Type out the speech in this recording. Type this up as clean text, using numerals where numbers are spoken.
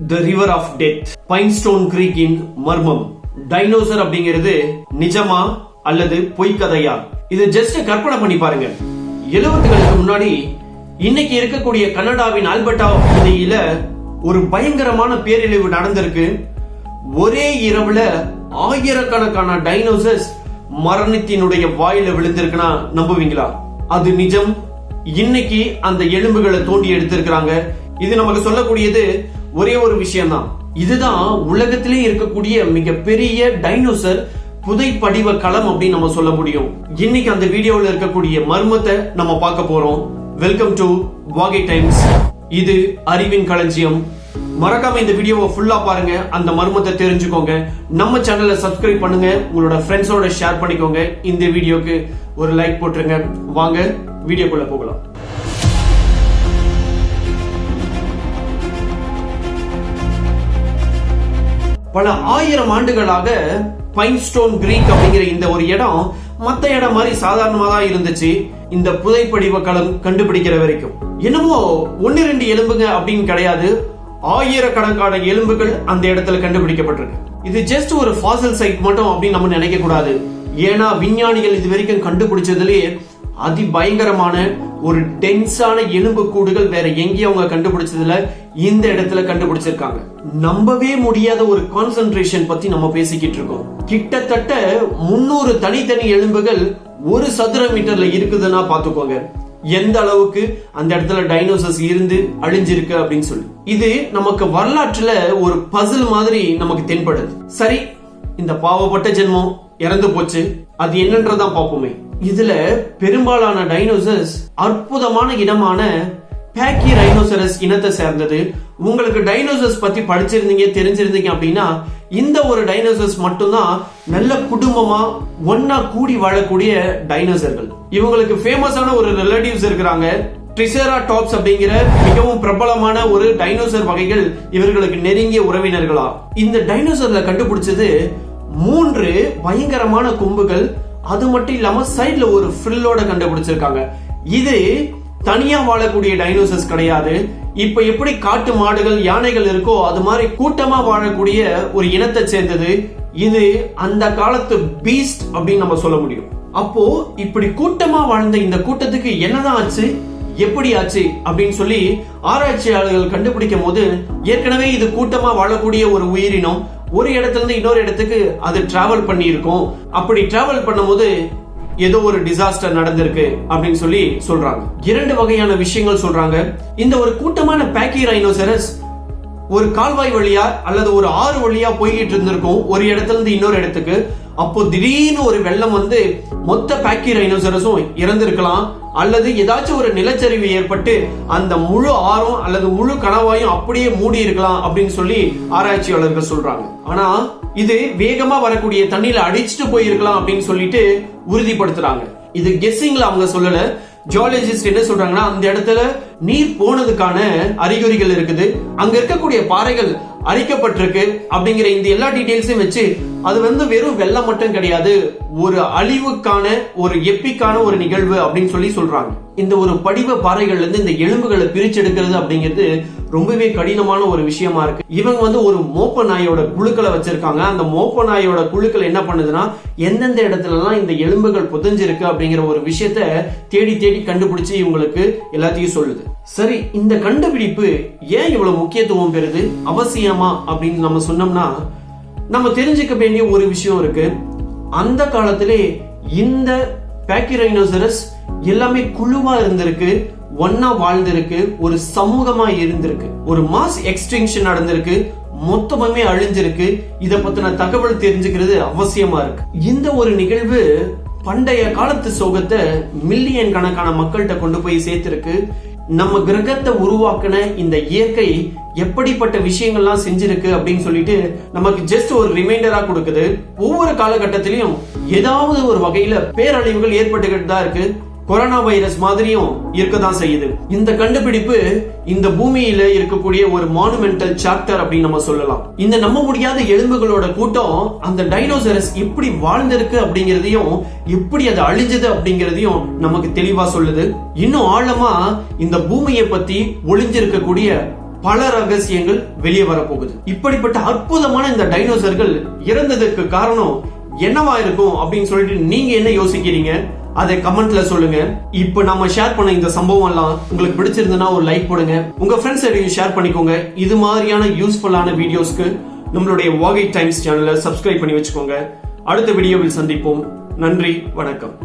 The River of Death, Pinestone Creek in மர்மம். Dinosaur அப்படிங்கிறது நிஜமா அல்லது பொய்க்கதையா? இது ஜஸ்ட் கற்பனை பண்ணி பாருங்க. 70களுக்கு முன்னாடி இன்னைக்கு இருக்கக்கூடிய கனடாவின் ஆல்பர்டா பகுதியில ஒரு பயங்கரமான பேரழிவு நடந்திருக்கு. ஒரே இரவுல ஆயிரக்கணக்கான டைனோசர்ஸ் மரணத்தினுடைய வாயில விழுந்திருக்குன்னா நம்புவீங்களா? அது நிஜம். இன்னைக்கு அந்த எலும்புகளை தோண்டி எடுத்திருக்கிறாங்க. இது நமக்கு சொல்லக்கூடியது ஒரே ஒரு விஷயம் தான். இதுதான் உலகத்திலே இருக்கக்கூடிய மிகப்பெரிய டைனோசர் புதைப்படிவ களம் அப்படின்னு நம்ம சொல்ல முடியும். இன்னைக்கு அந்த வீடியோவில் இருக்கக்கூடிய மர்மத்தை நம்ம பார்க்க போறோம். வெல்கம் டு வாகை டைம்ஸ். இது அறிவின் களஞ்சியம். மறக்காம இந்த வீடியோவை ஃபுல்லா பாருங்க, அந்த மர்மத்தை தெரிஞ்சுக்கோங்க. நம்ம சேனலை சப்ஸ்கிரைப் பண்ணுங்க, உங்களோட ஃப்ரெண்ட்ஸோட ஷேர் பண்ணிக்கோங்க. இந்த வீடியோக்கு ஒரு லைக் போட்டுருங்க. வாங்க வீடியோக்குள்ள போகலாம். பல ஆயிரம் ஆண்டுகளாக பைன்ஸ்டோன் கிரீக் அப்படிங்கிற இந்த ஒரு இடம் மத்த இடம் மாதிரி சாதாரணமா தான் இருந்துச்சு. இந்த புதைப்படிவ களம் கண்டுபிடிக்கிற வரைக்கும் என்னமோ 1-2 எலும்புங்க அப்படின்னு கிடையாது, ஆயிரக்கணக்கான எலும்புகள் அந்த இடத்துல கண்டுபிடிக்கப்பட்டிருக்கு. இது ஜஸ்ட் ஒரு ஃபாசில் சைட் மட்டும் அப்படின்னு நம்ம நினைக்க கூடாது. ஏன்னா விஞ்ஞானிகள் இது வரைக்கும் கண்டுபிடிச்சதுலயே அதிபயங்கரமான ஒரு டென்ஸான எலும்பு கூடுகள் வேற எங்கேயும் அவங்க கண்டுபிடிச்சதுல இந்த இடத்துல கண்டுபிடிச்சிருக்காங்க. நம்பவே முடியாத ஒரு கான்சென்ட்ரேஷன் பத்தி நம்ம பேசிக்கிட்டு இருக்கோம். கிட்டத்தட்ட 300 தனித்தனி எலும்புகள் 1 சதுர மீட்டர்ல இருக்குதுன்னா பாத்துக்கோங்க எந்த அளவுக்கு அந்த இடத்துல டைனோசர்ஸ் இருந்து அழிஞ்சிருக்கு அப்படின்னு சொல்லி. இது நமக்கு வரலாற்றுல ஒரு பசில் மாதிரி நமக்கு தென்படுது. சரி, இந்த பாவப்பட்ட ஜென்மம் இறந்து போச்சு, அது என்னன்றதான் பாப்போமே. இதுல பெரும்பாலான டைனோசர்ஸ் அற்புதமான இனமான பேக்கிரைனோசரஸ் இனத்தை சேர்ந்தது. உங்களுக்கு டைனோசர்ஸ் பத்தி படிச்சிருந்தீங்க, தெரிஞ்சிருந்தீங்க அப்படின்னா இந்த ஒரு டைனோசர்ஸ் மட்டும்தான் நல்ல குடும்பமா ஒன்னா கூடி வாழக்கூடிய டைனோசர்கள். இவங்களுக்கு ஃபேமஸான ஒரு ரிலேட்டிவ்ஸ் இருக்கிறாங்க. ட்ரிசெராடாப்ஸ் அப்படிங்கிற மிகவும் பிரபலமான ஒரு டைனோசர் வகைகள் இவர்களுக்கு நெருங்கிய உறவினர்களா. இந்த டைனோசர்ல கண்டுபிடிச்சது 3 பயங்கரமான கொம்புகள், அது மட்டும் இல்லாம சைடுல ஒரு ஃப்ரில்லோட கண்டுபிடிச்சிருக்காங்க. இது தனியா வாழக்கூடிய டைனோசர்ஸ் கிடையாது. இப்ப எப்படி காட்டு மாடுகள், யானைகள் இருக்கோ அது மாதிரி கூட்டமா வாழக்கூடிய ஒரு இனத்தை சேர்ந்தது. இது அந்த காலத்து பீஸ்ட் அப்படின்னு நம்ம சொல்ல முடியும். அப்போ இப்படி கூட்டமா வாழ்ந்த இந்த கூட்டத்துக்கு என்னதான் ஆச்சு, எப்படி ஆச்சு அப்படின்னு சொல்லி ஆராய்ச்சியாளர்கள் கண்டுபிடிக்கும் போது ஏற்கனவே இது கூட்டமா வாழக்கூடிய ஒரு உயிரினம் ஒரு இடத்துல இருந்து இன்னொரு இடத்துக்கு அது டிராவல் பண்ணி இருக்கும். அப்படி டிராவல் பண்ணும்போது ஏதோ ஒரு டிசாஸ்டர் நடந்திருக்கு அப்படின்னு சொல்லி சொல்றாங்க. 2 வகையான விஷயங்கள் சொல்றாங்க. இந்த ஒரு கூட்டமான பேக்கிரைனோசரஸ் ஒரு கால்வாய் வழியா அல்லது ஒரு ஆறு வழியா போய்கிட்டு இருந்திருக்கும் ஒரு இடத்துல இருந்து இன்னொரு இடத்துக்கு. அப்போ திடீர்னு ஒரு வெள்ளம் வந்து மொத்த பேக்கிரைனோசரஸும் இறந்திருக்கலாம், அல்லது ஏதாச்சும் ஒரு நிலச்சரிவு ஏற்பட்டு அந்த முழு ஆறும் அல்லது முழு கணவாயும் அப்படியே மூடி இருக்கலாம் அப்படின்னு சொல்லி ஆராய்ச்சியாளர்கள் சொல்றாங்க. ஆனா இது வேகமா வரக்கூடிய தண்ணியில அடிச்சுட்டு போயிருக்கலாம் அப்படின்னு சொல்லிட்டு உறுதிப்படுத்துறாங்க. இது கெஸ்ஸிங்ல அவங்க சொல்லல. ஜியாலஜிஸ்ட் என்ன சொல்றாங்கன்னா அந்த இடத்துல நீர் போனதுக்கான அறிகுறிகள் இருக்குது, அங்க இருக்கக்கூடிய பாறைகள் அழிக்கப்பட்டிருக்கு அப்படிங்கிற இந்த எல்லா டீடைல்ஸையும் வச்சு அது வந்து வெறும் வெள்ளம் மட்டும் கிடையாது, ஒரு அழிவுக்கான ஒரு எப்பிக்கான ஒரு நிகழ்வு அப்படின்னு சொல்லி சொல்றாங்க. இந்த ஒரு படிவ பாறைகள்ல இருந்து இந்த எலும்புகளை பிரிச்செடுக்கிறது அப்படிங்கிறது ரொம்பவே கடினமான ஒரு விஷயமா இருக்கு. இவங்க வந்து ஒரு மோப்ப நாயோட குழுக்களை வச்சிருக்காங்க. அந்த மோப்ப நாயோட குழுக்கள் என்ன பண்ணுதுன்னா எந்தெந்த இடத்துல எல்லாம் இந்த எலும்புகள் புதைஞ்சிருக்கு அப்படிங்கிற ஒரு விஷயத்த தேடி தேடி கண்டுபிடிச்சு இவங்களுக்கு எல்லாத்தையும் சொல்லுது. சரி, இந்த கண்டுபிடிப்பு ஏன் இவ்வளவு முக்கியத்துவம் பெறுது, அவசியமா அப்படின்னு நம்ம சொன்னோம்னா நம்ம தெரிஞ்சுக்க வேண்டிய ஒரு விஷயம் இருக்கு. அந்த காலத்திலே இந்த பேக்கிரைனோசரஸ் எல்லாமே குழுவா இருந்திருக்கு, ஒன்னா வாழ்ந்திருக்கு, ஒரு சமூகமா இருந்திருக்கு. ஒரு மாஸ் எக்ஸ்டிங்ஷன் நடந்திருக்கு, மொத்தமே அழிஞ்சிருக்கு. இத பத்தின தகவல் தெரிஞ்சுக்கிறது அவசியமா இருக்கு. இந்த ஒரு நிகழ்வு பண்டைய காலத்து சோகத்தை மில்லியன் கணக்கான மக்கள்கிட்ட கொண்டு போய் சேர்த்திருக்கு. நம்ம கிரகத்தை உருவாக்குன இந்த இயற்கை எப்படிப்பட்ட விஷயங்கள்லாம் செஞ்சிருக்கு அப்படின்னு சொல்லிட்டு நமக்கு ஜஸ்ட் ஒரு ரிமைண்டரா கொடுக்குது. ஒவ்வொரு காலகட்டத்திலையும் ஏதாவது ஒரு வகையில பேரழிவுகள் ஏற்பட்டுக்கிட்டு தான் இருக்கு. கொரோனா வைரஸ் மாதிரியும் இருக்கதான் செய்யுது. இந்த கண்டுபிடிப்பு இந்த பூமியில இருக்கக்கூடிய ஒரு மானுமெண்டல் சாப்டர் அப்படின்னு நம்ம சொல்லலாம். இந்த நம்ப முடியாத எலும்புகளோட கூட்டம் அந்த டைனோசரஸ் எப்படி வாழ்ந்திருக்கு அப்படிங்கறதையும் எப்படி அது அழிஞ்சது அப்படிங்கறதையும் நமக்கு தெளிவா சொல்லுது. இன்னும் ஆழமா இந்த பூமியை பத்தி ஒளிஞ்சிருக்கக்கூடிய பல ரகசியங்கள் வெளியே வரப்போகுது. இப்படிப்பட்ட அற்புதமான இந்த டைனோசர்கள் இறந்ததற்கு காரணம் என்னவா இருக்கும் அப்படின்னு சொல்லிட்டு நீங்க என்ன யோசிக்கிறீங்க? அதை கமெண்ட்ல சொல்லுங்க. இப்ப நம்ம ஷேர் பண்ண இந்த சம்பவம் எல்லாம் உங்களுக்கு பிடிச்சிருந்ததுன்னா ஒரு லைக் போடுங்க. உங்க ஃப்ரெண்ட்ஸ் கிட்டயும் ஷேர் பண்ணிக்கோங்க. இது மாதிரியான யூஸ்ஃபுல்லான வீடியோஸ்க்கு நம்மளுடைய வாகை டைம்ஸ் சேனலை சப்ஸ்கிரைப் பண்ணி வச்சுக்கோங்க. அடுத்த வீடியோவில் சந்திப்போம். நன்றி, வணக்கம்.